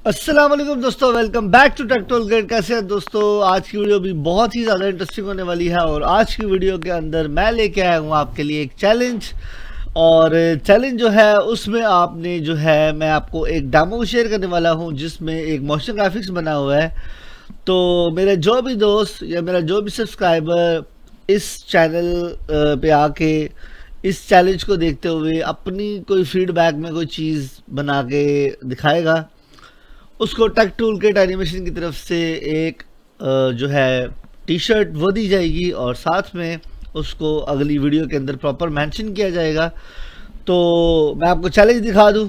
अस्सलाम वालेकुम दोस्तों, welcome back to Tech Toll Gate. कैसे हैं दोस्तों? आज की वीडियो भी बहुत ही ज़्यादा इंटरेस्टिंग होने वाली है और आज की वीडियो के अंदर मैं लेके आया हूँ आपके लिए एक चैलेंज। और चैलेंज जो है उसमें आपने जो है मैं आपको एक डेमो शेयर करने वाला हूँ जिसमें एक मोशन ग्राफिक्स बना हुआ है। तो मेरे जो भी दोस्त या मेरा जो भी सब्सक्राइबर इस चैनल पे आके इस चैलेंज को देखते हुए अपनी कोई फीडबैक में कोई चीज़ बना के दिखाएगा, उसको टेक टूल किट एनिमेशन की तरफ से एक जो है टी शर्ट वो दी जाएगी और साथ में उसको अगली वीडियो के अंदर प्रॉपर मेंशन किया जाएगा। तो मैं आपको चैलेंज दिखा दूं।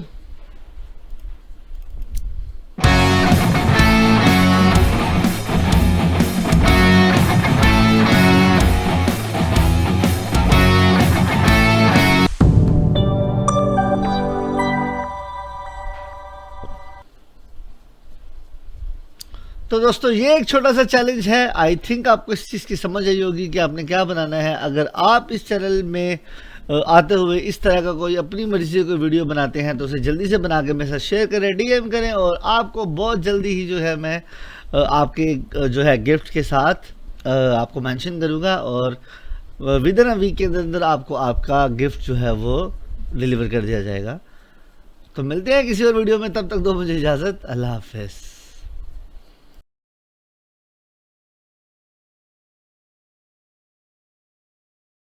तो दोस्तों ये एक छोटा सा चैलेंज है। आई थिंक आपको इस चीज़ की समझ आई होगी कि आपने क्या बनाना है। अगर आप इस चैनल में आते हुए इस तरह का कोई अपनी मर्जी से कोई वीडियो बनाते हैं तो उसे जल्दी से बना के मेरे साथ शेयर करें, डीएम करें और आपको बहुत जल्दी ही जो है मैं आपके जो है गिफ्ट के साथ आपको मेंशन करूँगा और विद इन अ वीक के अंदर आपको आपका गिफ्ट जो है वो डिलीवर कर दिया जाएगा। तो मिलते हैं किसी और वीडियो में, तब तक दो मुझे इजाज़त। अल्लाह हाफिज़।